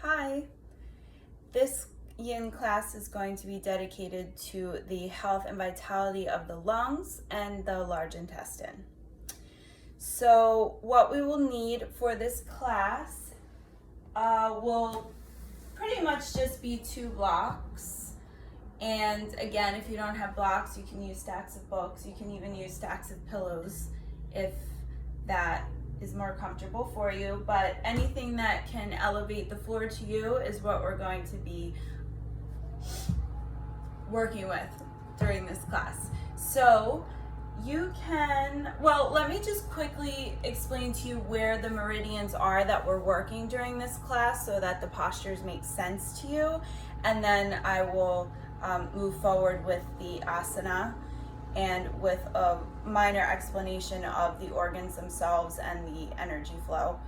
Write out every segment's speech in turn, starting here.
Hi. This yin class is going to be dedicated to the health and vitality of the lungs and the large intestine. So what we will need for this class will pretty much just be 2 blocks. And again, if you don't have blocks, you can use stacks of books. You can even use stacks of pillows if that is more comfortable for you. But anything that can elevate the floor to you is what we're going to be working with during this class. So you can, well, let me just quickly explain to you where the meridians are that we're working during this class so that the postures make sense to you. And then I will move forward with the asana and with a minor explanation of the organs themselves and the energy flow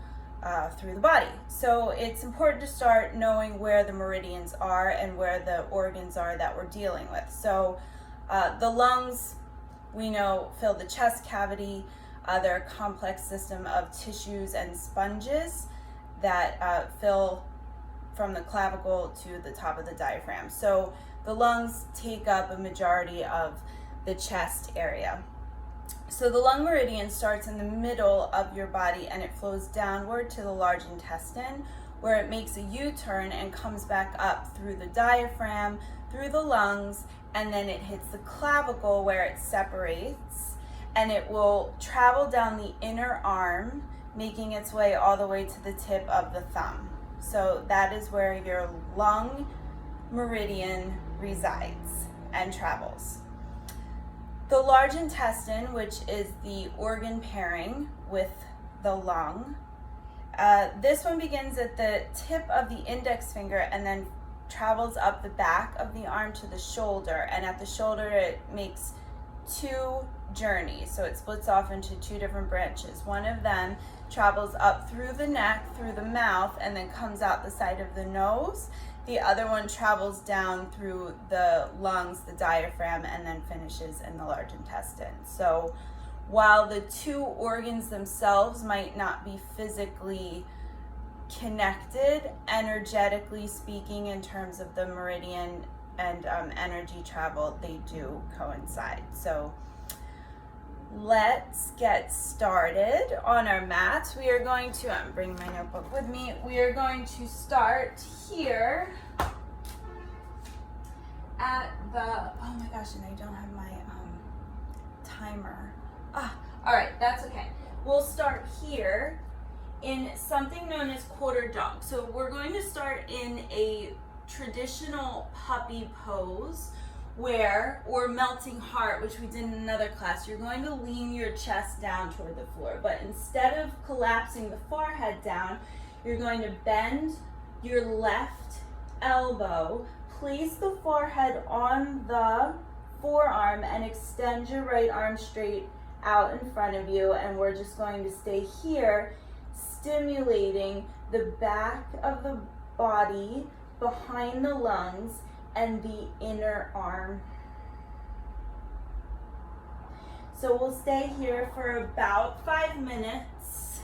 through the body. So it's important to start knowing where the meridians are and where the organs are that we're dealing with. So the lungs, we know, fill the chest cavity. They're a complex system of tissues and sponges that fill from the clavicle to the top of the diaphragm. So the lungs take up a majority of the chest area. So the lung meridian starts in the middle of your body and it flows downward to the large intestine, where it makes a U-turn and comes back up through the diaphragm, through the lungs, and then it hits the clavicle where it separates, and it will travel down the inner arm, making its way all the way to the tip of the thumb. So that is where your lung meridian resides and travels. The large intestine, which is the organ pairing with the lung, this one begins at the tip of the index finger and then travels up the back of the arm to the shoulder. And at the shoulder, it makes 2 journeys. So it splits off into 2 different branches. One of them travels up through the neck, through the mouth, and then comes out the side of the nose. The other one travels down through the lungs, the diaphragm, and then finishes in the large intestine. So while the 2 organs themselves might not be physically connected, energetically speaking, in terms of the meridian and energy travel, they do coincide. So let's get started on our mats. We are going to, I'm bringing my notebook with me. We are going to start here at the, oh my gosh, and I don't have my timer. All right, that's okay. We'll start here in something known as quarter dog. So we're going to start in a traditional puppy pose or melting heart, which we did in another class. You're going to lean your chest down toward the floor, but instead of collapsing the forehead down, you're going to bend your left elbow, place the forehead on the forearm, and extend your right arm straight out in front of you. And we're just going to stay here, stimulating the back of the body, behind the lungs, and the inner arm. So we'll stay here for about 5 minutes.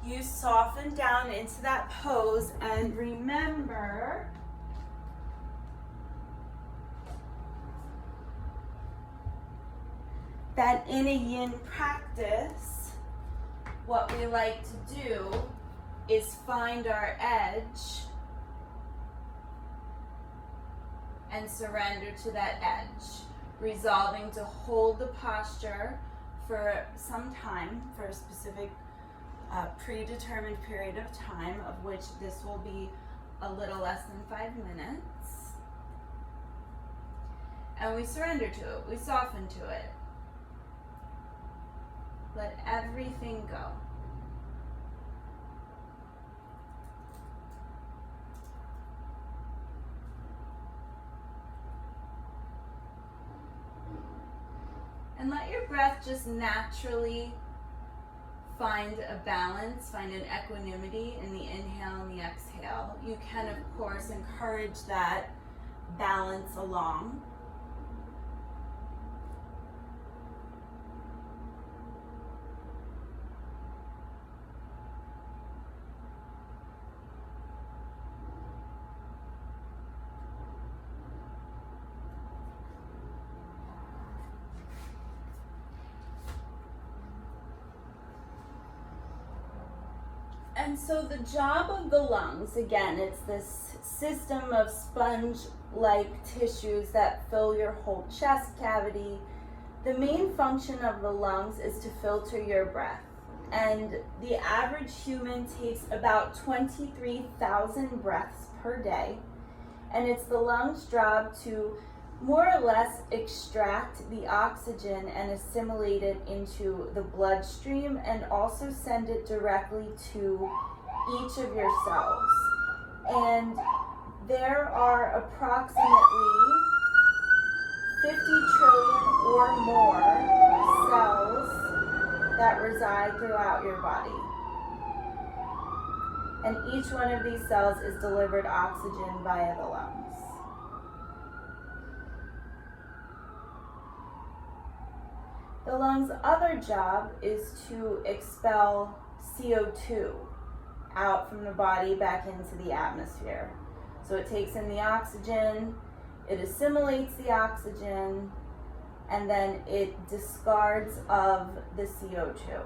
You soften down into that pose, and remember that in a yin practice, what we like to do is find our edge and surrender to that edge, resolving to hold the posture for some time, for a specific predetermined period of time, of which this will be a little less than 5 minutes. And we surrender to it, we soften to it. Let everything go. And let your breath just naturally find a balance, find an equanimity in the inhale and the exhale. You can, of course, encourage that balance along. And so the job of the lungs, again, it's this system of sponge-like tissues that fill your whole chest cavity. The main function of the lungs is to filter your breath. And the average human takes about 23,000 breaths per day. And it's the lungs' job to more or less extract the oxygen and assimilate it into the bloodstream and also send it directly to each of your cells. And there are approximately 50 trillion or more cells that reside throughout your body. And each one of these cells is delivered oxygen via the lungs. The lungs' other job is to expel CO2 out from the body back into the atmosphere. So it takes in the oxygen, it assimilates the oxygen, and then it discards of the CO2.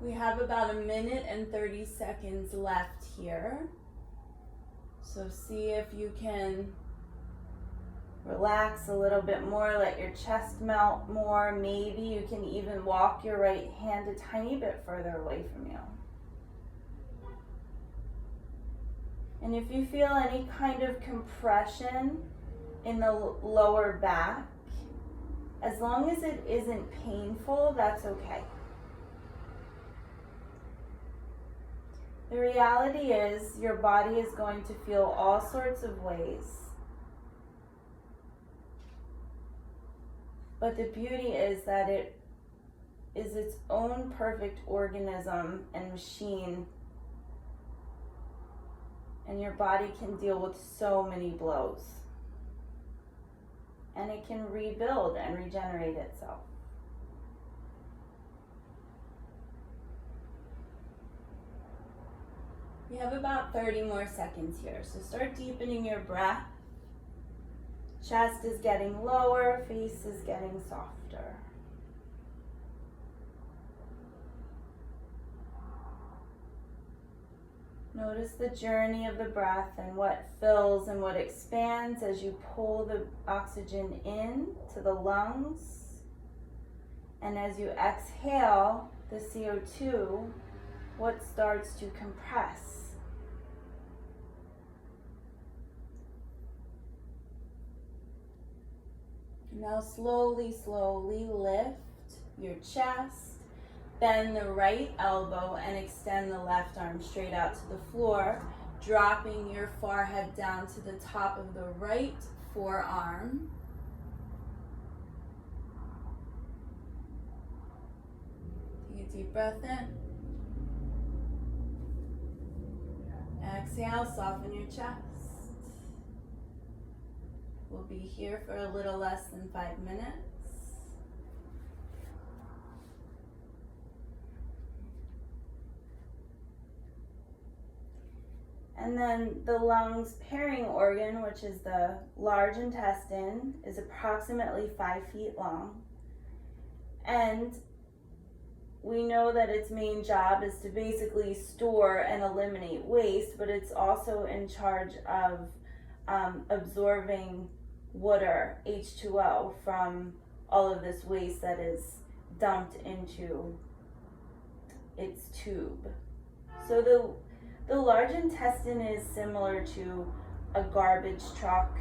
We have about 1 minute and 30 seconds left here. So see if you can relax a little bit more, let your chest melt more. Maybe you can even walk your right hand a tiny bit further away from you. And if you feel any kind of compression in the lower back, as long as it isn't painful, that's okay. The reality is your body is going to feel all sorts of ways. But the beauty is that it is its own perfect organism and machine, and your body can deal with so many blows. And it can rebuild and regenerate itself. We have about 30 more seconds here, so start deepening your breath. Chest is getting lower, face is getting softer. Notice the journey of the breath and what fills and what expands as you pull the oxygen in to the lungs. And as you exhale the CO2, what starts to compress. Now slowly, slowly lift your chest, bend the right elbow and extend the left arm straight out to the floor, dropping your forehead down to the top of the right forearm. Take a deep breath in. Exhale, soften your chest. We'll be here for a little less than 5 minutes. And then the lungs' pairing organ, which is the large intestine, is approximately 5 feet long. And we know that its main job is to basically store and eliminate waste, but it's also in charge of absorbing water, H2O, from all of this waste that is dumped into its tube. So the large intestine is similar to a garbage truck.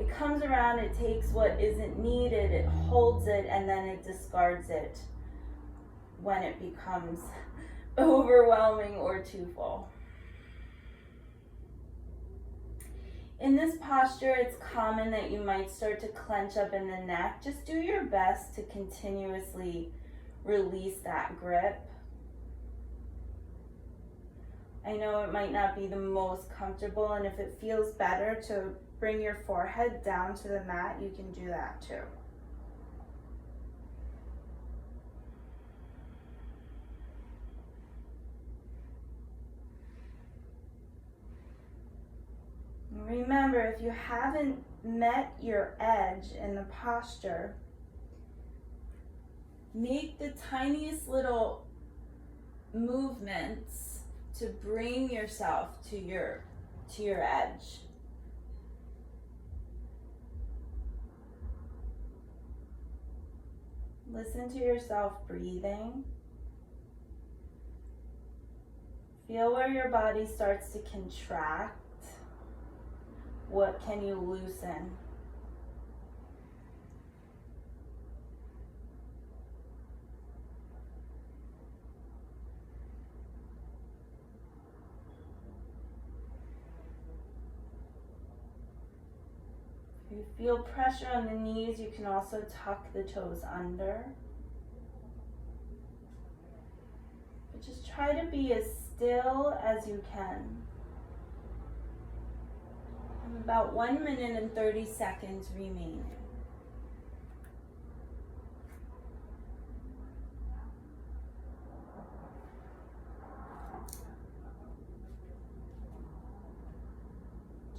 It comes around, it takes what isn't needed, it holds it, and then it discards it when it becomes overwhelming or too full. In this posture, it's common that you might start to clench up in the neck. Just do your best to continuously release that grip. I know it might not be the most comfortable, and if it feels better to bring your forehead down to the mat, you can do that too. Remember, if you haven't met your edge in the posture, make the tiniest little movements to bring yourself to your edge. Listen to yourself breathing. Feel where your body starts to contract. What can you loosen? If you feel pressure on the knees, you can also tuck the toes under. But just try to be as still as you can. And about 1 minute and 30 seconds remaining.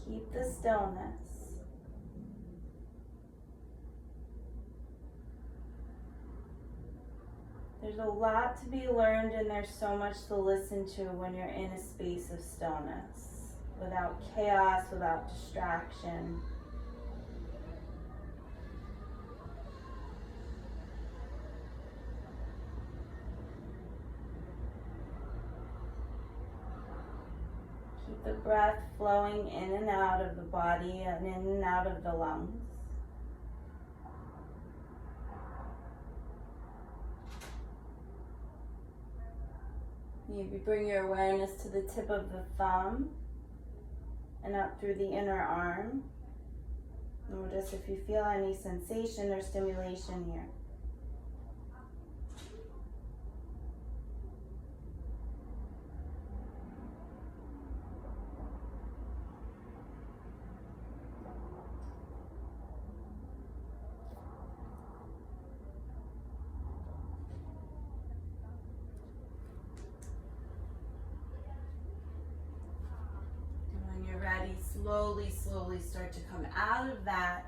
Keep the stillness. There's a lot to be learned, and there's so much to listen to when you're in a space of stillness, without chaos, without distraction. Keep the breath flowing in and out of the body and in and out of the lungs. Maybe bring your awareness to the tip of the thumb and up through the inner arm. Notice if you feel any sensation or stimulation here. Ready, slowly start to come out of that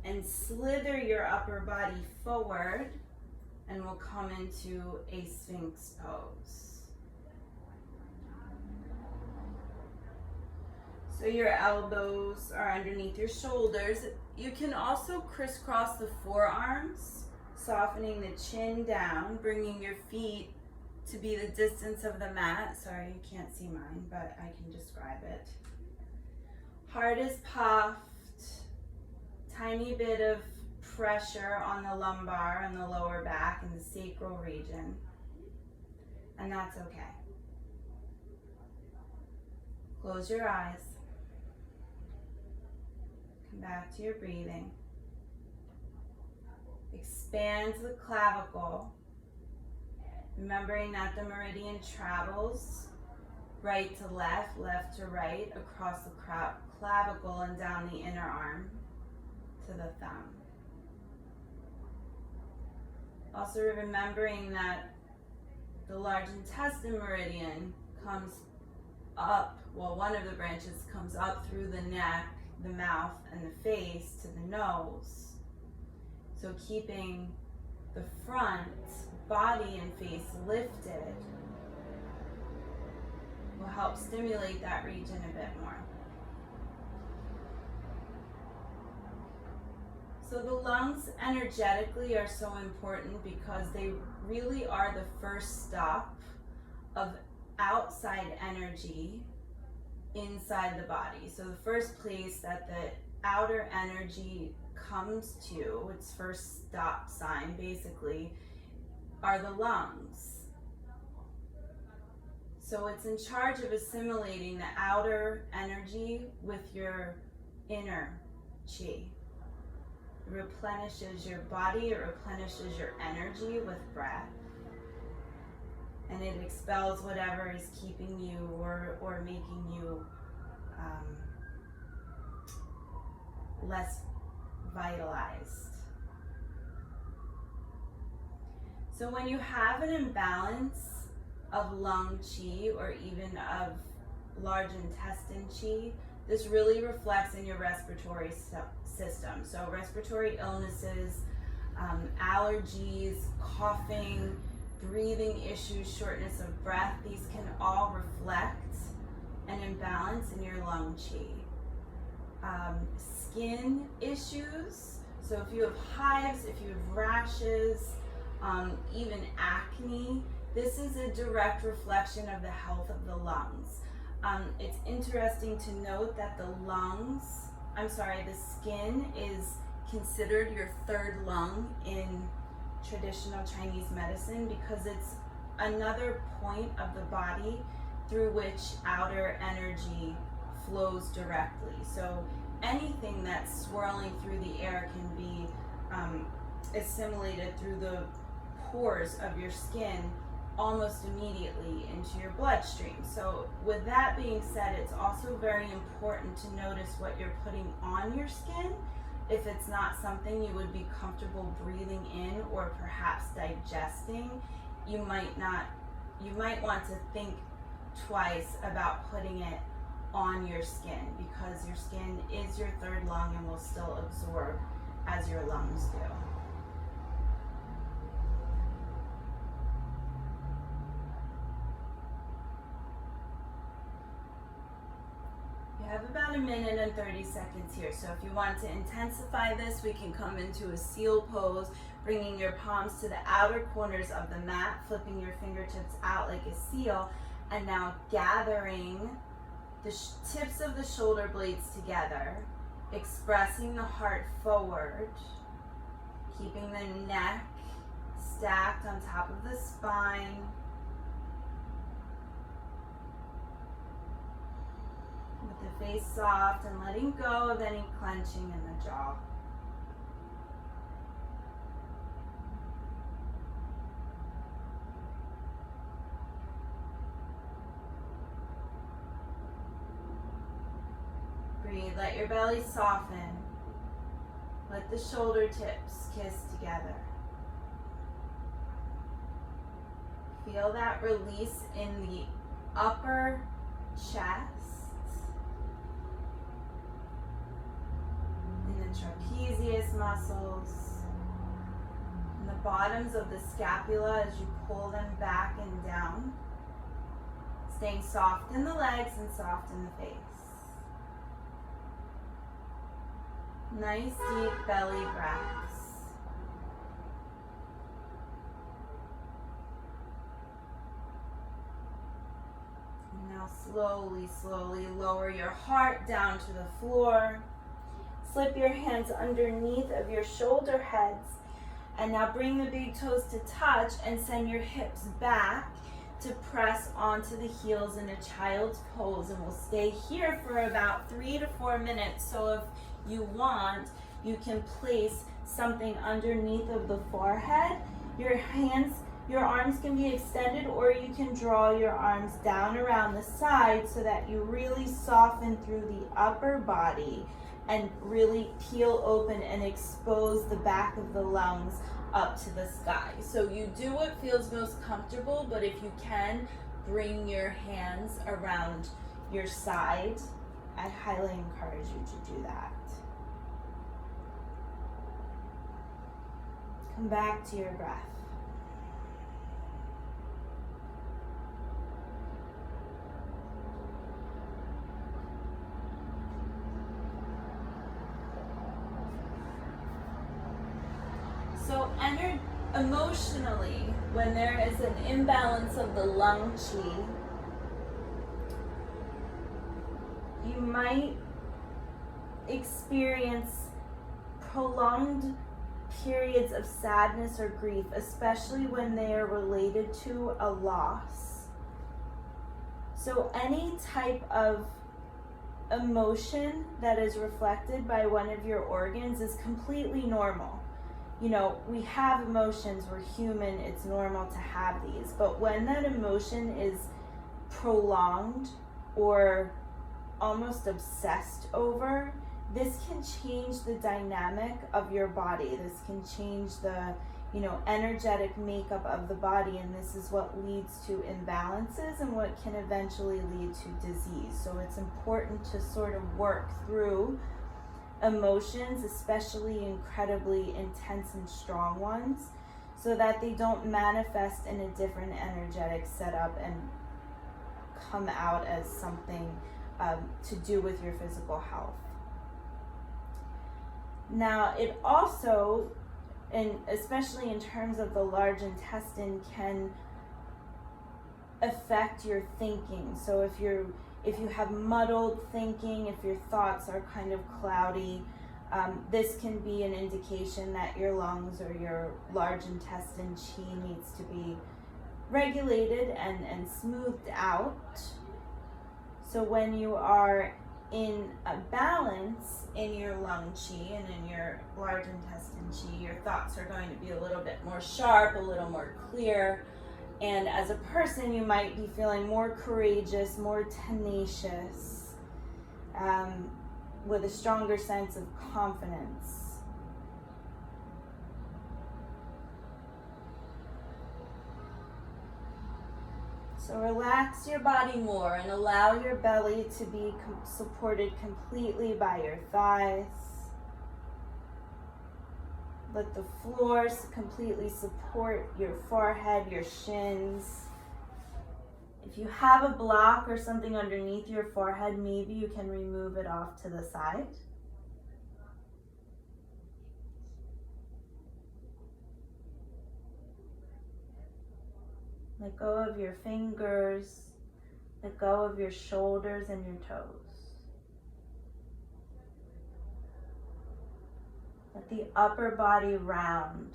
and slither your upper body forward, and we'll come into a Sphinx pose. So your elbows are underneath your shoulders. You can also crisscross the forearms, softening the chin down, bringing your feet to be the distance of the mat. Sorry, you can't see mine, but I can describe it. Heart is puffed, tiny bit of pressure on the lumbar and the lower back and the sacral region, and that's okay. Close your eyes. Come back to your breathing. Expand the clavicle, remembering that the meridian travels right to left, left to right, across the clavicle and down the inner arm to the thumb. Also remembering that the large intestine meridian comes up, well, one of the branches comes up through the neck, the mouth, and the face to the nose. So keeping the front body and face lifted will help stimulate that region a bit more. So the lungs energetically are so important because they really are the first stop of outside energy inside the body. So the first place that the outer energy comes to, its first stop sign basically, are the lungs. So it's in charge of assimilating the outer energy with your inner chi. It replenishes your body, it replenishes your energy with breath. And it expels whatever is keeping you or making you less vitalized. So when you have an imbalance of lung chi or even of large intestine chi, this really reflects in your respiratory system. So respiratory illnesses, allergies, coughing, breathing issues, shortness of breath. These can all reflect an imbalance in your lung qi. Skin issues, so if you have hives, if you have rashes, even acne, this is a direct reflection of the health of the lungs. It's interesting to note that the skin is considered your third lung in traditional Chinese medicine because it's another point of the body through which outer energy flows directly. So anything that's swirling through the air can be assimilated through the pores of your skin almost immediately into your bloodstream. So with that being said, it's also very important to notice what you're putting on your skin. If it's not something you would be comfortable breathing in or perhaps digesting, you might want to think twice about putting it on your skin, because your skin is your third lung and will still absorb as your lungs do. You have about 1 minute and 30 seconds here, so if you want to intensify this, we can come into a seal pose, bringing your palms to the outer corners of the mat, flipping your fingertips out like a seal, and now gathering the tips of the shoulder blades together, expressing the heart forward, keeping the neck stacked on top of the spine. With the face soft and letting go of any clenching in the jaw. Breathe, let your belly soften. Let the shoulder tips kiss together. Feel that release in the upper chest, in the trapezius muscles, in the bottoms of the scapula as you pull them back and down. Staying soft in the legs and soft in the face. Nice deep belly breaths. And now slowly, slowly lower your heart down to the floor. Slip your hands underneath of your shoulder heads. And now bring the big toes to touch and send your hips back to press onto the heels in a child's pose. And we'll stay here for about 3 to 4 minutes. So if you want, you can place something underneath of the forehead. Your arms can be extended, or you can draw your arms down around the side so that you really soften through the upper body and really peel open and expose the back of the lungs up to the sky. So you do what feels most comfortable, but if you can, bring your hands around your side. I highly encourage you to do that. Come back to your breath. So emotionally, when there is an imbalance of the lung qi, you might experience prolonged periods of sadness or grief, especially when they are related to a loss. So any type of emotion that is reflected by one of your organs is completely normal. You know, we have emotions, we're human, it's normal to have these, but when that emotion is prolonged or almost obsessed over, this can change the dynamic of your body. This can change the, energetic makeup of the body, and this is what leads to imbalances and what can eventually lead to disease. So it's important to sort of work through emotions, especially incredibly intense and strong ones, so that they don't manifest in a different energetic setup and come out as something to do with your physical health. Now, it also, and especially in terms of the large intestine, can affect your thinking. So if you have muddled thinking, if your thoughts are kind of cloudy, this can be an indication that your lungs or your large intestine qi needs to be regulated and smoothed out. So when you are in a balance in your lung qi and in your large intestine qi, your thoughts are going to be a little bit more sharp, a little more clear. And as a person, you might be feeling more courageous, more tenacious, with a stronger sense of confidence. So relax your body more and allow your belly to be supported completely by your thighs. Let the floor completely support your forehead, your shins. If you have a block or something underneath your forehead, maybe you can remove it off to the side. Let go of your fingers. Let go of your shoulders and your toes. Let the upper body round.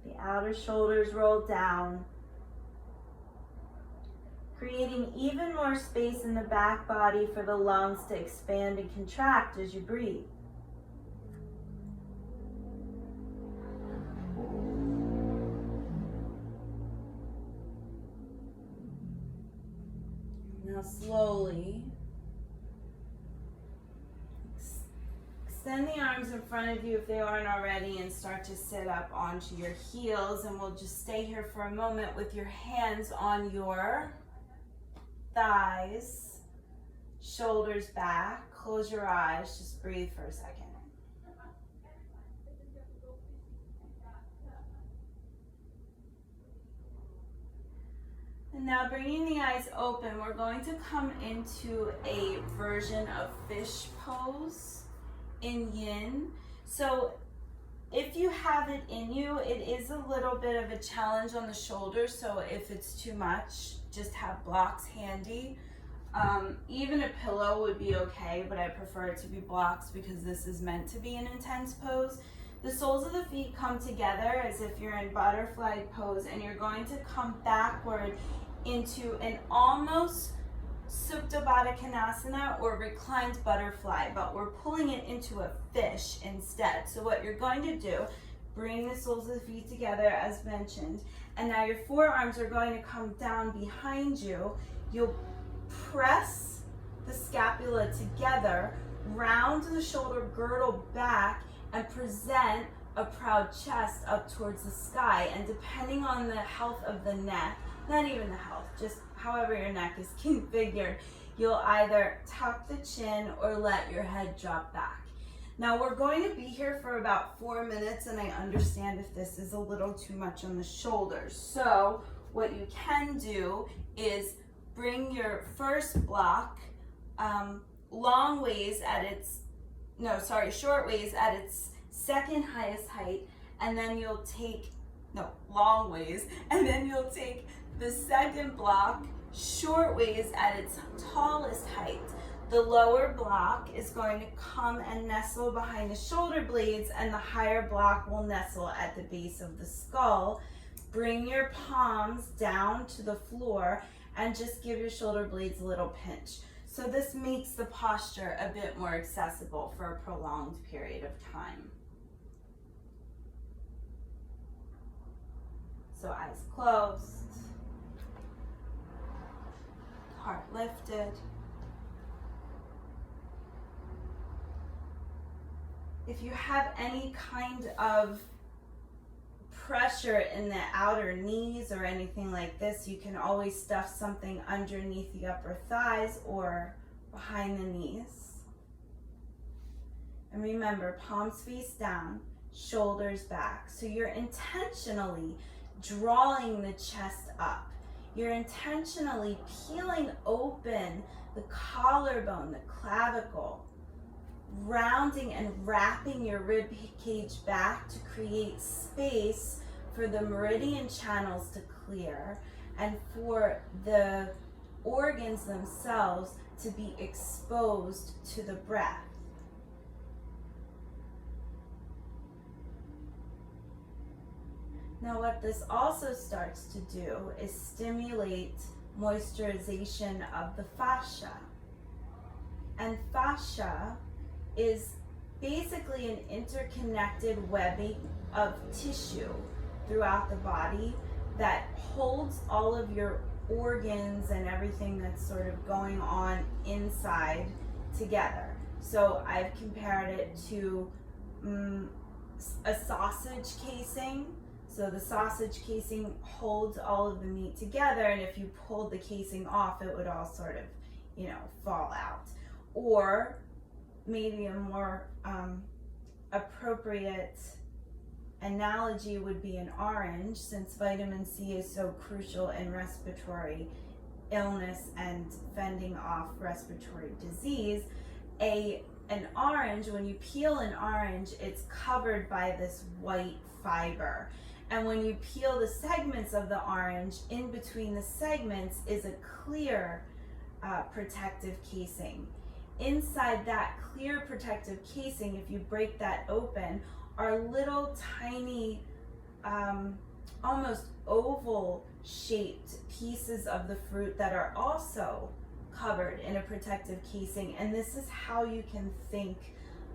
The outer shoulders roll down, creating even more space in the back body for the lungs to expand and contract as you breathe. Now slowly extend the arms in front of you if they aren't already and start to sit up onto your heels, and we'll just stay here for a moment with your hands on your thighs, shoulders back. Close your eyes, just breathe for a second. And now bringing the eyes open, we're going to come into a version of fish pose in yin. So if you have it in you, it is a little bit of a challenge on the shoulders. So if it's too much, just have blocks handy. Even a pillow would be okay, but I prefer it to be blocks because this is meant to be an intense pose. The soles of the feet come together as if you're in butterfly pose, and you're going to come backward into an almost Supta Baddha Konasana or reclined butterfly, but we're pulling it into a fish instead. So what you're going to do, bring the soles of the feet together as mentioned, and now your forearms are going to come down behind you. You'll press the scapula together, round the shoulder girdle back, and present a proud chest up towards the sky. And depending on the health of the neck, not even the health, just however your neck is configured, you'll either tuck the chin or let your head drop back. Now we're going to be here for about 4 minutes, and I understand if this is a little too much on the shoulders. So what you can do is bring your first block short ways at its second highest height, and then you'll take, long ways, and then you'll take the second block short ways at its tallest height. The lower block is going to come and nestle behind the shoulder blades, and the higher block will nestle at the base of the skull. Bring your palms down to the floor and just give your shoulder blades a little pinch. So this makes the posture a bit more accessible for a prolonged period of time. So eyes closed, heart lifted. If you have any kind of pressure in the outer knees or anything like this, you can always stuff something underneath the upper thighs or behind the knees. And remember, palms face down, shoulders back. So you're intentionally drawing the chest up. You're intentionally peeling open the collarbone, the clavicle, rounding and wrapping your rib cage back to create space for the meridian channels to clear and for the organs themselves to be exposed to the breath. Now what this also starts to do is stimulate moisturization of the fascia. And fascia is basically an interconnected webbing of tissue throughout the body that holds all of your organs and everything that's sort of going on inside together. So I've compared it to a sausage casing. So the sausage casing holds all of the meat together, and if you pulled the casing off, it would all sort of, fall out. Or maybe a more appropriate analogy would be an orange, since vitamin C is so crucial in respiratory illness and fending off respiratory disease. An orange, when you peel an orange, it's covered by this white fiber. And when you peel the segments of the orange, in between the segments is a clear protective casing. Inside that clear protective casing, if you break that open, are little tiny, almost oval shaped pieces of the fruit that are also covered in a protective casing. And this is how you can think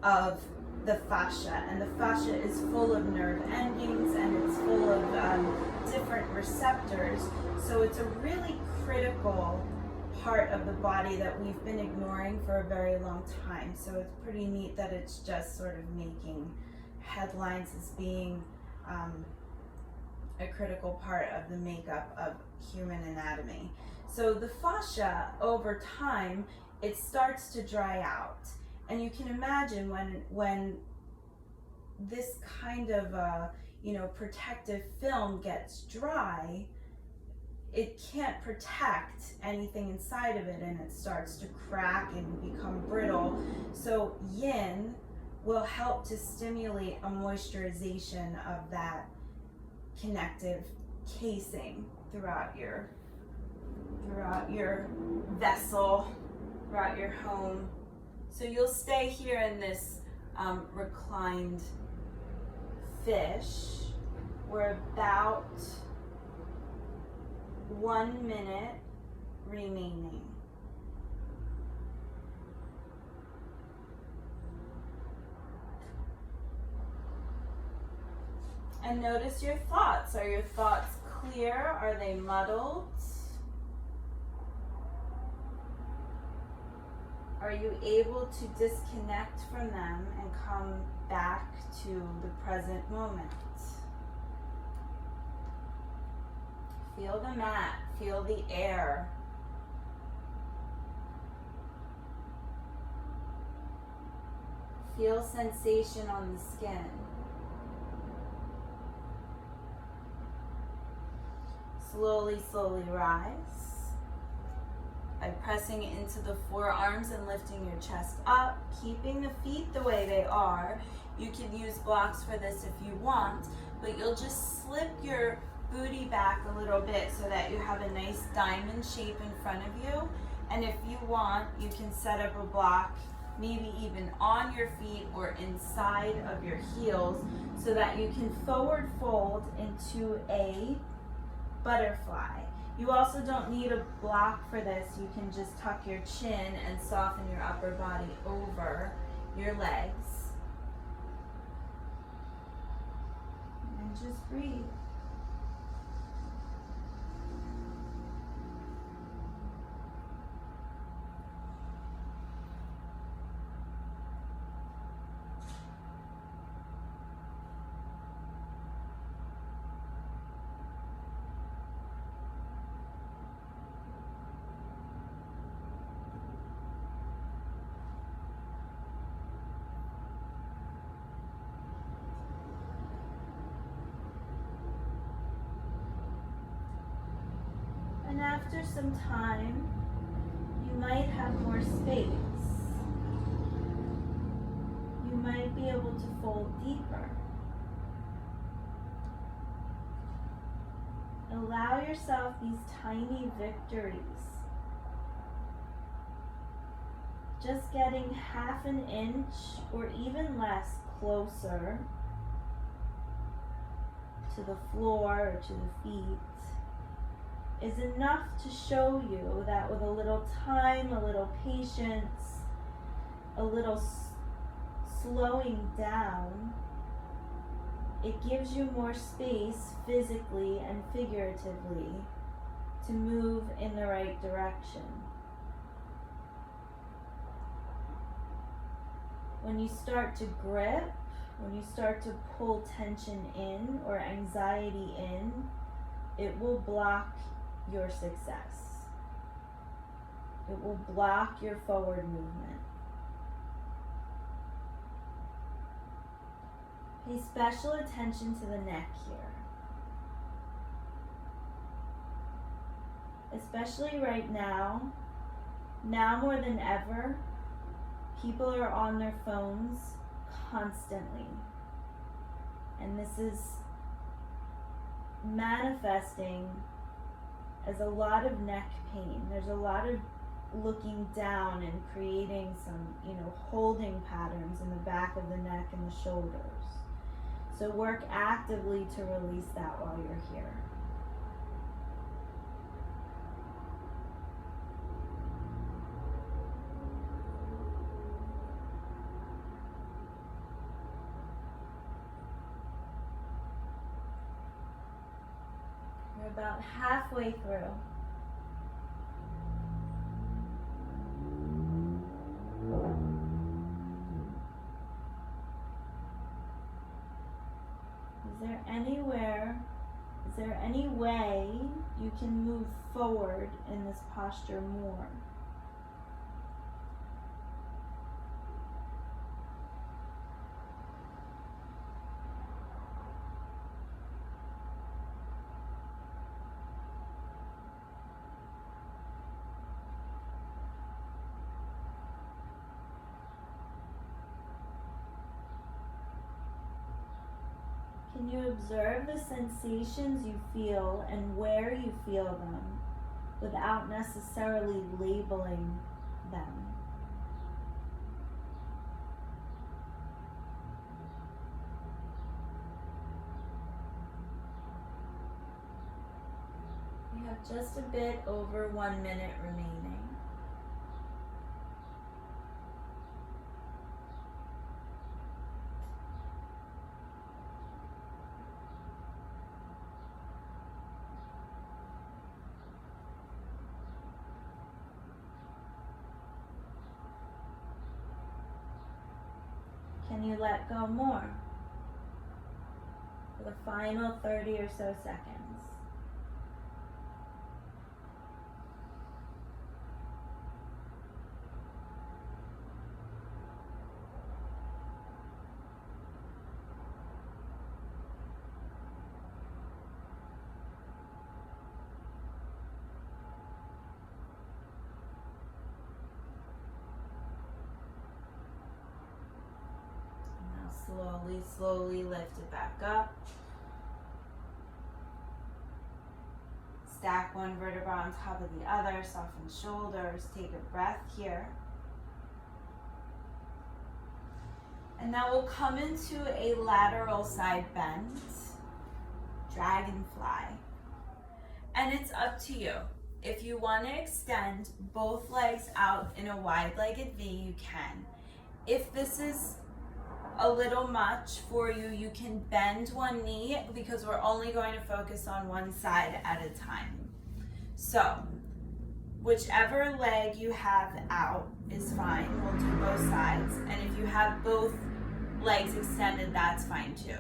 of the fascia. And the fascia is full of nerve endings, and it's full of different receptors. So it's a really critical part of the body that we've been ignoring for a very long time. So it's pretty neat that it's just sort of making headlines as being a critical part of the makeup of human anatomy. So the fascia, over time, it starts to dry out. And you can imagine when this kind of protective film gets dry, it can't protect anything inside of it, and it starts to crack and become brittle. So yin will help to stimulate a moisturization of that connective casing throughout your vessel, throughout your home. So you'll stay here in this reclined fish. We're about 1 minute remaining. And notice your thoughts. Are your thoughts clear? Are they muddled? Are you able to disconnect from them and come back to the present moment? Feel the mat, feel the air. Feel sensation on the skin. Slowly, slowly rise by pressing into the forearms and lifting your chest up, keeping the feet the way they are. You can use blocks for this if you want, but you'll just slip your booty back a little bit so that you have a nice diamond shape in front of you. And if you want, you can set up a block, maybe even on your feet or inside of your heels, so that you can forward fold into a butterfly. You also don't need a block for this. You can just tuck your chin and soften your upper body over your legs. And just breathe. after some time, you might have more space. You might be able to fold deeper. Allow yourself these tiny victories. Just getting half an inch or even less closer to the floor or to the feet is enough to show you that with a little time, a little patience, a little slowing down, it gives you more space physically and figuratively to move in the right direction. When you start to grip, when you start to pull tension in or anxiety in, it will block your success. It will block your forward movement. Pay special attention to the neck here. Especially right now more than ever, people are on their phones constantly. And this is manifesting as a lot of neck pain. There's a lot of looking down and creating some, holding patterns in the back of the neck and the shoulders. So work actively to release that while you're here. We're about halfway through. Is there any way you can move forward in this posture more? Can you observe the sensations you feel and where you feel them without necessarily labeling them? We have just a bit over 1 minute remaining. Can you let go more for the final 30 or so seconds? Slowly lift it back up. Stack one vertebra on top of the other, soften shoulders, take a breath here. And now we'll come into a lateral side bend, dragonfly. And it's up to you. If you want to extend both legs out in a wide-legged V, you can. If this is a little much for you, you can bend one knee because we're only going to focus on one side at a time. So, whichever leg you have out is fine. We'll do both sides. And if you have both legs extended, that's fine too.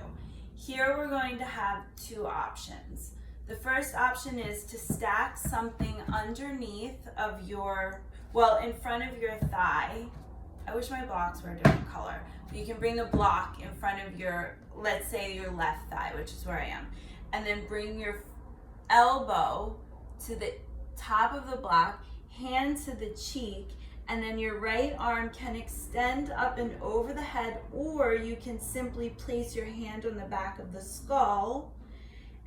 Here we're going to have two options. The first option is to stack something underneath of your, in front of your thigh. I wish my blocks were a different color. But you can bring the block in front of your, let's say your left thigh, which is where I am. And then bring your elbow to the top of the block, hand to the cheek, and then your right arm can extend up and over the head, or you can simply place your hand on the back of the skull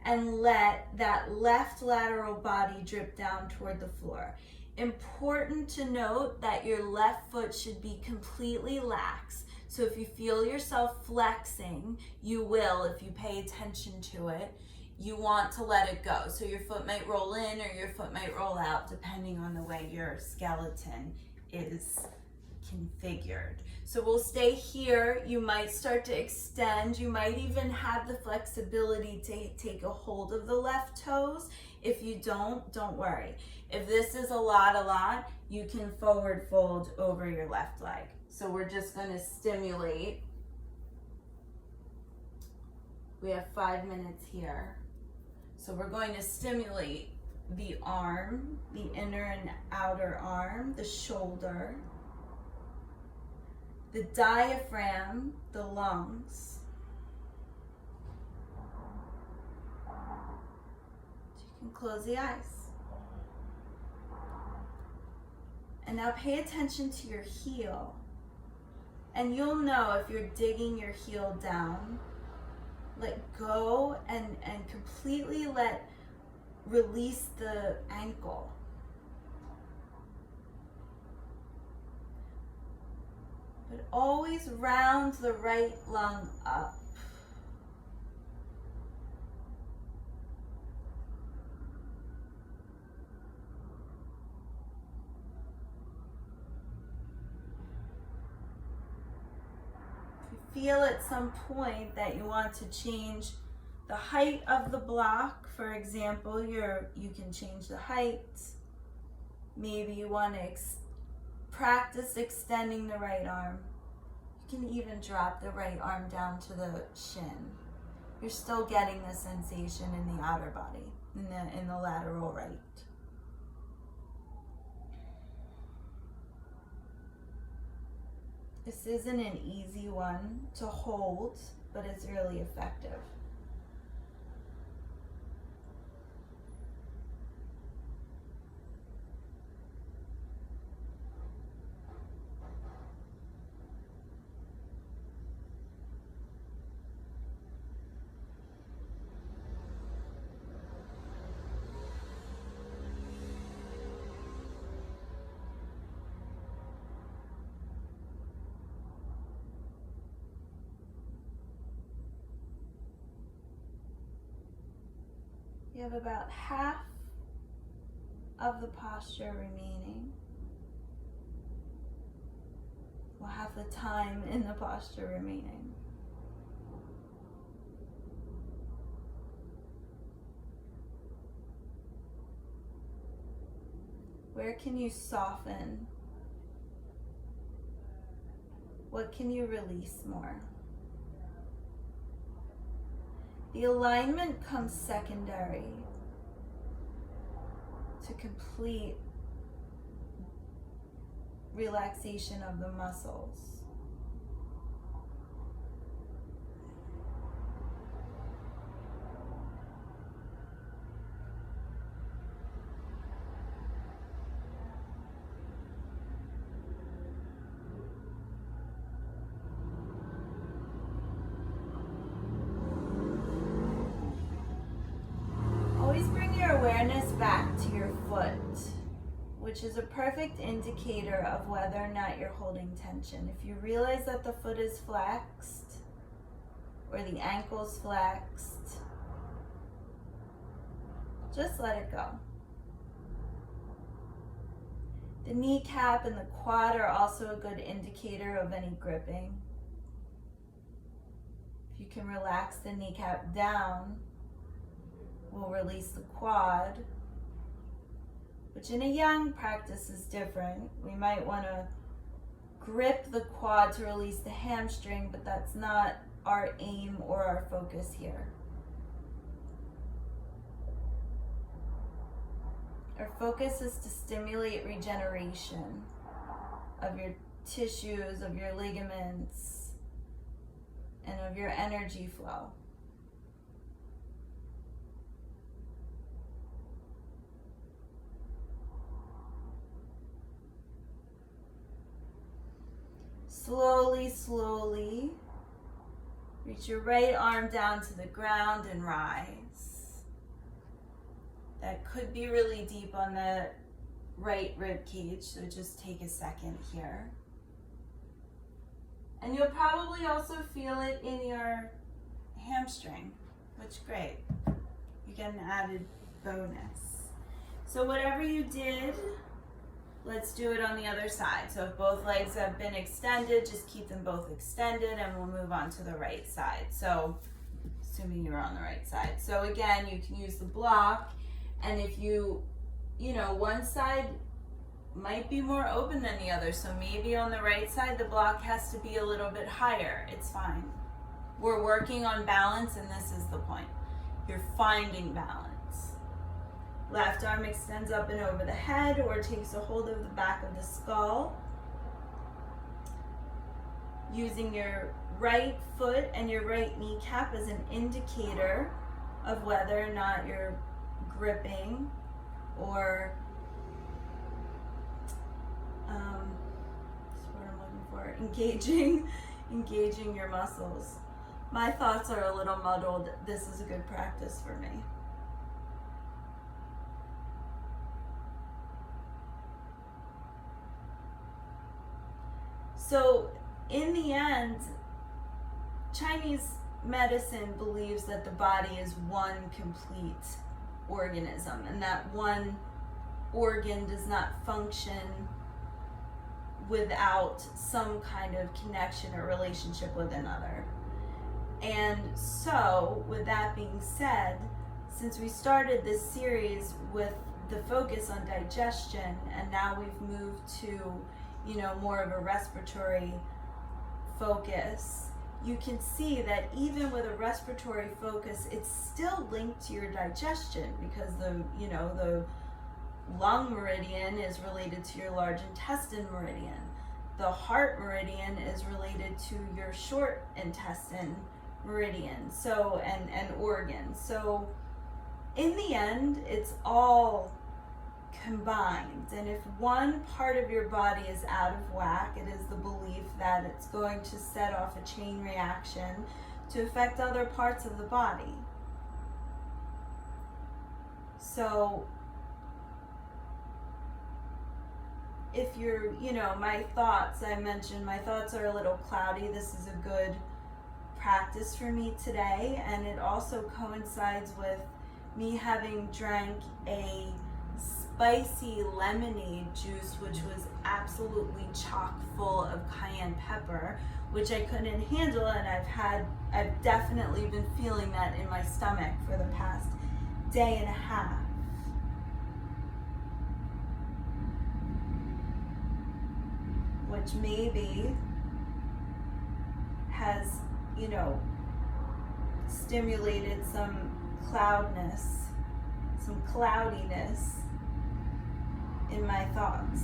and let that left lateral body drip down toward the floor. Important to note that your left foot should be completely lax. So if you feel yourself flexing, you will if you pay attention to it. You want to let it go. So your foot might roll in or your foot might roll out depending on the way your skeleton is configured. So we'll stay here. You might start to extend. You might even have the flexibility to take a hold of the left toes. If you don't worry. If this is a lot, you can forward fold over your left leg. So we're just going to stimulate. We have 5 minutes here. So we're going to stimulate the arm, the inner and outer arm, the shoulder, the diaphragm, the lungs. You can close the eyes. And now pay attention to your heel. And you'll know if you're digging your heel down. Let go and completely release the ankle. But always round the right lung up. Feel at some point that you want to change the height of the block. For example, you can change the height. Maybe you want to practice extending the right arm. You can even drop the right arm down to the shin. You're still getting the sensation in the outer body, in the lateral right. This isn't an easy one to hold, but it's really effective. You have about half of the posture remaining. Well, half the time in the posture remaining. Where can you soften? What can you release more? The alignment comes secondary to complete relaxation of the muscles. Awareness back to your foot, which is a perfect indicator of whether or not you're holding tension. If you realize that the foot is flexed or the ankle's flexed, just let it go. The kneecap and the quad are also a good indicator of any gripping. If you can relax the kneecap down, we'll release the quad, which in a yang practice is different. We might want to grip the quad to release the hamstring, but that's not our aim or our focus here. Our focus is to stimulate regeneration of your tissues, of your ligaments, and of your energy flow. slowly, slowly reach your right arm down to the ground and rise. That could be really deep on the right rib cage, so just take a second here. And you'll probably also feel it in your hamstring, which great. You get an added bonus. So whatever you did, let's do it on the other side. So if both legs have been extended, just keep them both extended and we'll move on to the right side. So assuming you're on the right side. So again, you can use the block, and if you know, one side might be more open than the other. So maybe on the right side, the block has to be a little bit higher. It's fine. We're working on balance, and this is the point. You're finding balance. Left arm extends up and over the head or takes a hold of the back of the skull. Using your right foot and your right kneecap as an indicator of whether or not you're gripping or that's what I'm looking for, engaging your muscles. My thoughts are a little muddled. This is a good practice for me. So in the end, Chinese medicine believes that the body is one complete organism and that one organ does not function without some kind of connection or relationship with another. And so, with that being said, since we started this series with the focus on digestion, and now we've moved to, you know, more of a respiratory focus, you can see that even with a respiratory focus, it's still linked to your digestion, because the lung meridian is related to your large intestine meridian. The heart meridian is related to your short intestine meridian, so and organs. So in the end, it's all combined, and if one part of your body is out of whack, it is the belief that it's going to set off a chain reaction to affect other parts of the body. So if you're, my thoughts, I mentioned my thoughts are a little cloudy. This is a good practice for me today, and it also coincides with me having drank a spicy lemonade juice, which was absolutely chock full of cayenne pepper, which I couldn't handle, and I've definitely been feeling that in my stomach for the past day and a half. Which maybe has, stimulated some cloudiness in my thoughts.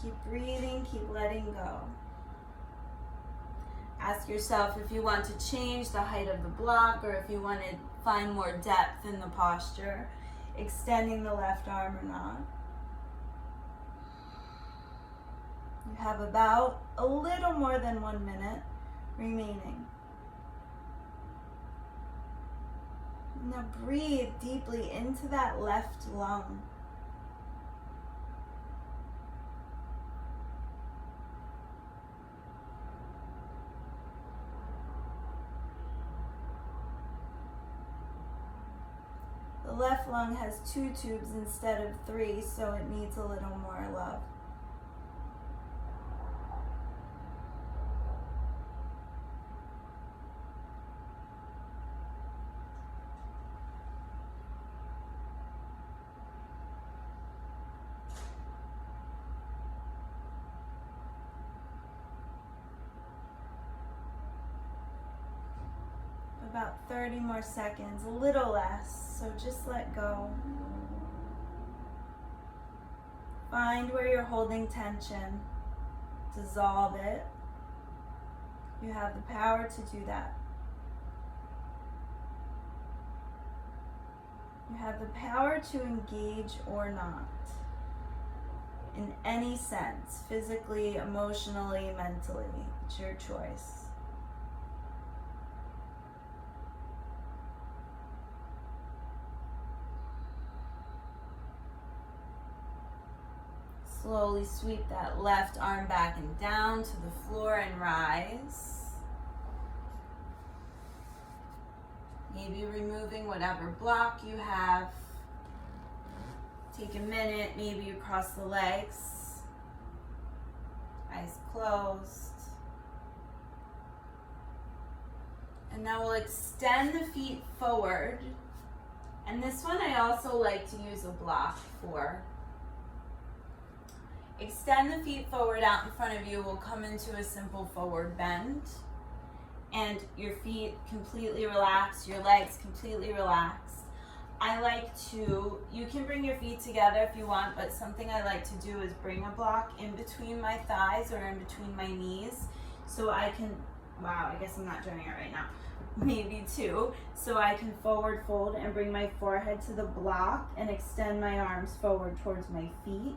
Keep breathing, keep letting go. Ask yourself if you want to change the height of the block, or if you want to find more depth in the posture, extending the left arm or not. You have about a little more than 1 minute remaining. Now breathe deeply into that left lung. The left lung has 2 tubes instead of 3, so it needs a little more love. About 30 more seconds, a little less, so just let go. Find where you're holding tension. dissolve it. You have the power to do that. You have the power to engage or not, in any sense, physically, emotionally, mentally. It's your choice. Slowly sweep that left arm back and down to the floor and rise. Maybe removing whatever block you have. Take a minute, maybe you cross the legs. Eyes closed. And now we'll extend the feet forward. And this one I also like to use a block for. Extend the feet forward out in front of you. We'll come into a simple forward bend. And your feet completely relaxed, your legs completely relaxed. I like to, you can bring your feet together if you want, but something I like to do is bring a block in between my thighs or in between my knees so I can, wow, I guess I'm not doing it right now, maybe two, so I can forward fold and bring my forehead to the block and extend my arms forward towards my feet,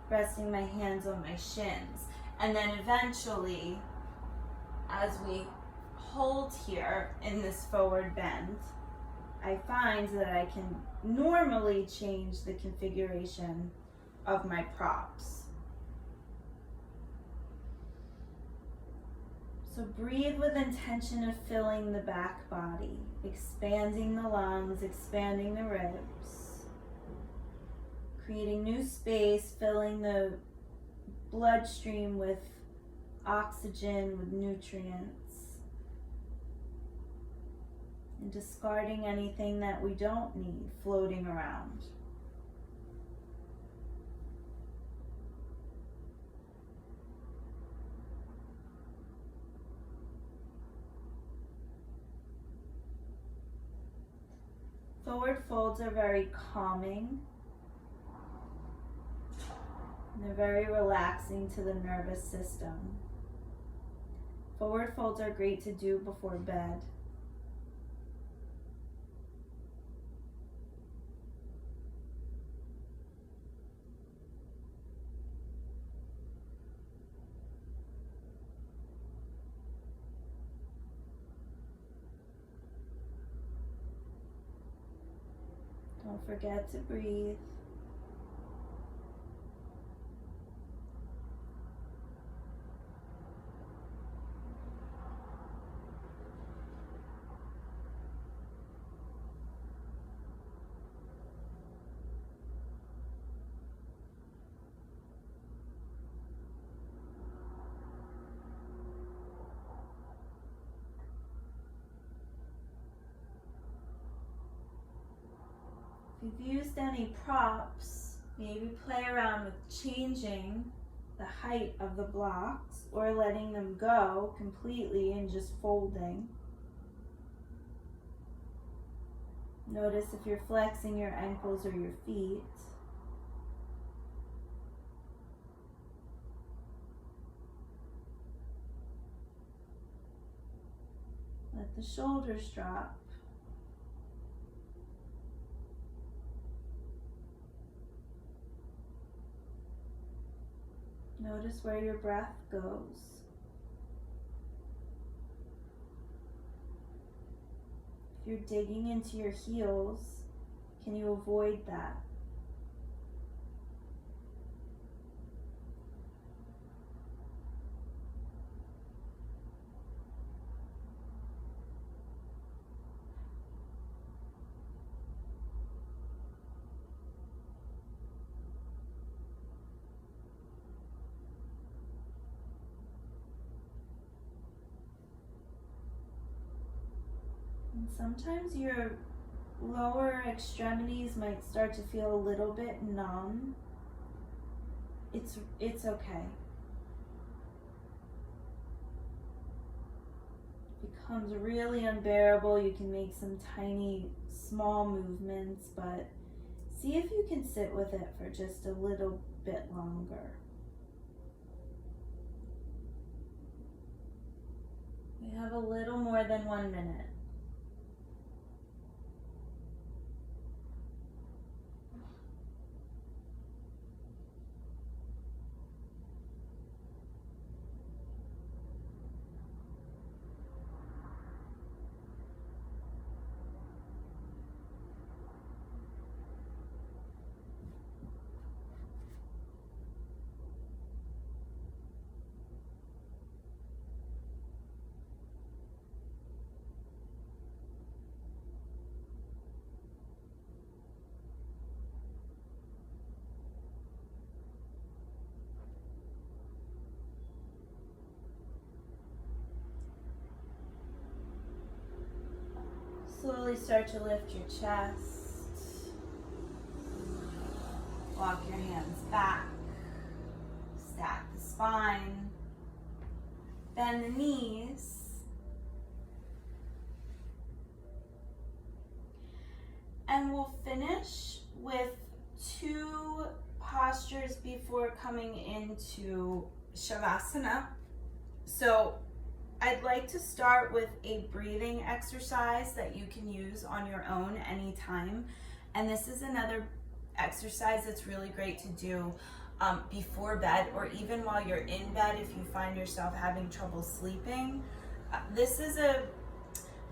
resting my hands on my shins. And then eventually, as we hold here in this forward bend, I find that I can normally change the configuration of my props. So breathe with intention of filling the back body, expanding the lungs, expanding the ribs, creating new space, filling the bloodstream with oxygen, with nutrients, and discarding anything that we don't need floating around. Forward folds are very calming. And they're very relaxing to the nervous system. Forward folds are great to do before bed. Don't forget to breathe. If you've used any props, maybe play around with changing the height of the blocks or letting them go completely and just folding. Notice if you're flexing your ankles or your feet. Let the shoulders drop. Notice where your breath goes. If you're digging into your heels, can you avoid that? And sometimes your lower extremities might start to feel a little bit numb. It's okay. It becomes really unbearable. You can make some tiny, small movements, but see if you can sit with it for just a little bit longer. You have a little more than 1 minute. Slowly start to lift your chest. Walk your hands back. Stack the spine. Bend the knees. And we'll finish with 2 postures before coming into Shavasana. So I'd like to start with a breathing exercise that you can use on your own anytime. And this is another exercise that's really great to do before bed, or even while you're in bed if you find yourself having trouble sleeping. This is a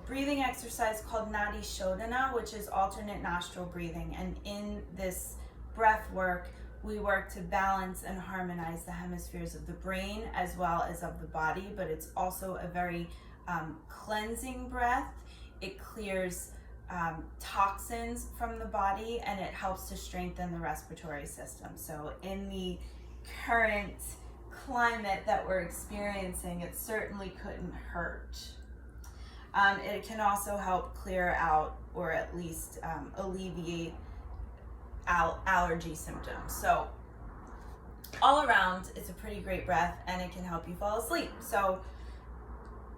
breathing exercise called Nadi Shodhana, which is alternate nostril breathing. And in this breath work, we work to balance and harmonize the hemispheres of the brain as well as of the body, but it's also a very cleansing breath. It clears toxins from the body, and it helps to strengthen the respiratory system. So in the current climate that we're experiencing, it certainly couldn't hurt. It can also help clear out, or at least alleviate allergy symptoms. So all around, it's a pretty great breath, and it can help you fall asleep. So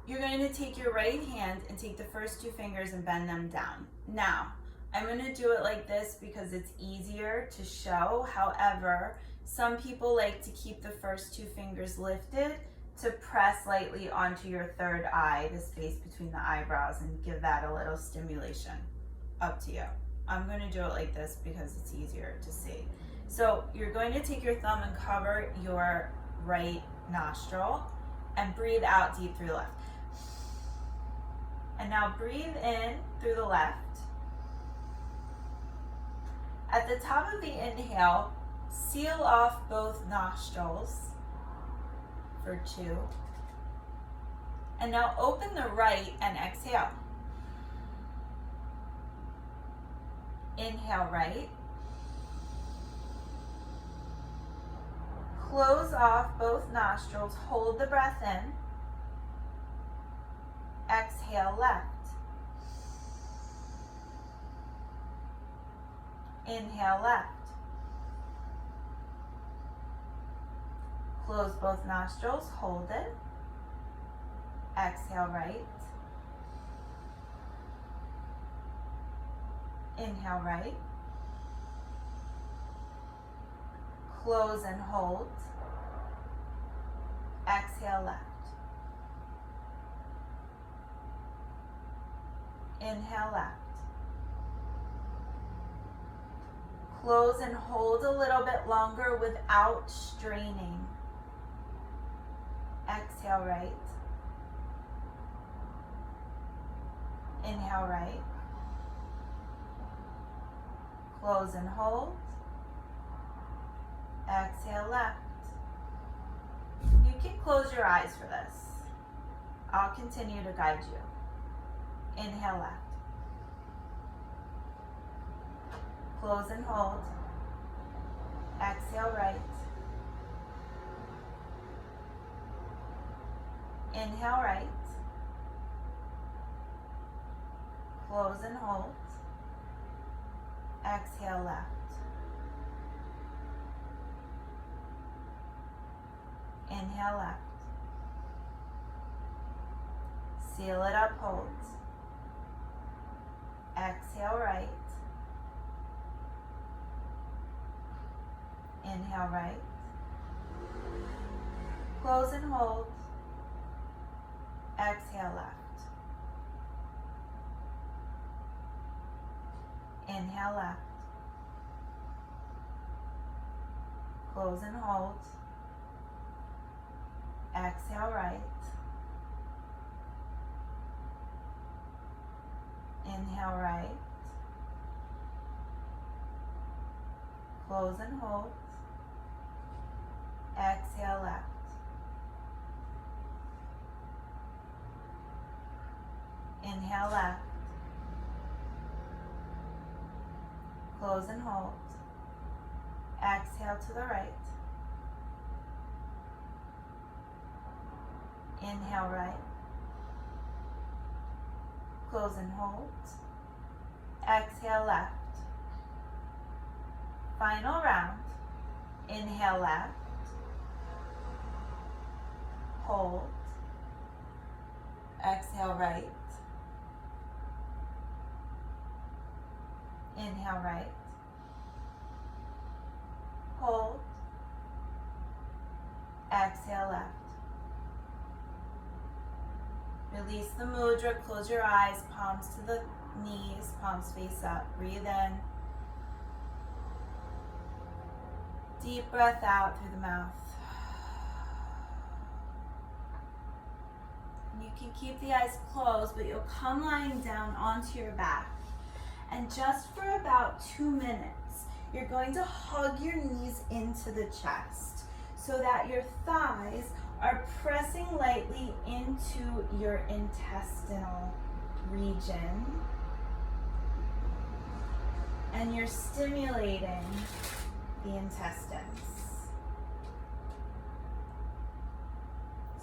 you're going to take your right hand and take the first 2 fingers and bend them down. Now, I'm going to do it like this because it's easier to show. However, some people like to keep the first 2 fingers lifted to press lightly onto your third eye, the space between the eyebrows, and give that a little stimulation. Up to you. I'm going to do it like this because it's easier to see. So you're going to take your thumb and cover your right nostril and breathe out deep through the left. And now breathe in through the left. At the top of the inhale, seal off both nostrils for 2. And now open the right and exhale. Inhale right. Close off both nostrils. Hold the breath in. Exhale left. Inhale left. Close both nostrils. Hold it. Exhale right. Inhale right. Close and hold. Exhale left. Inhale left. Close and hold a little bit longer without straining. Exhale right. Inhale right. Close and hold. Exhale left. You can close your eyes for this. I'll continue to guide you. Inhale left. Close and hold. Exhale right. Inhale right. Close and hold. Exhale left. Inhale left. Seal it up, hold. Exhale right. Inhale right. Close and hold. Exhale left. Inhale left. Close and hold. Exhale right. Inhale right. Close and hold. Exhale left. Inhale left. Close and hold. Exhale to the right. Inhale right. Close and hold. Exhale left. Final round. Inhale left. Hold. Exhale right. Inhale right. Hold. Exhale left. Release the mudra. Close your eyes. Palms to the knees. Palms face up. Breathe in. Deep breath out through the mouth. You can keep the eyes closed, but you'll come lying down onto your back. And just for about 2 minutes, you're going to hug your knees into the chest so that your thighs are pressing lightly into your intestinal region. And you're stimulating the intestines.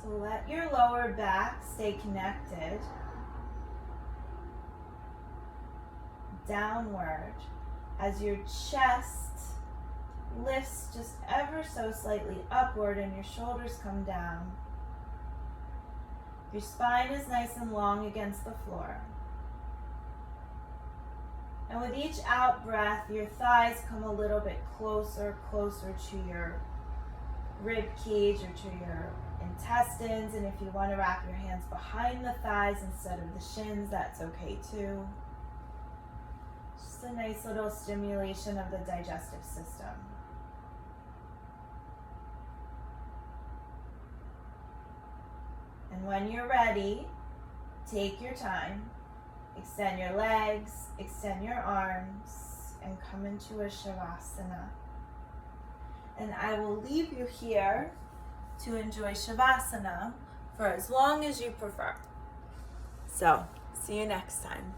So let your lower back stay connected downward as your chest lifts just ever so slightly upward and your shoulders come down. Your spine is nice and long against the floor. And with each out breath, your thighs come a little bit closer to your rib cage or to your intestines. And if you want to wrap your hands behind the thighs instead of the shins, that's okay too. Just a nice little stimulation of the digestive system. And when you're ready, take your time. Extend your legs, extend your arms, and come into a Shavasana. And I will leave you here to enjoy Shavasana for as long as you prefer. So, see you next time.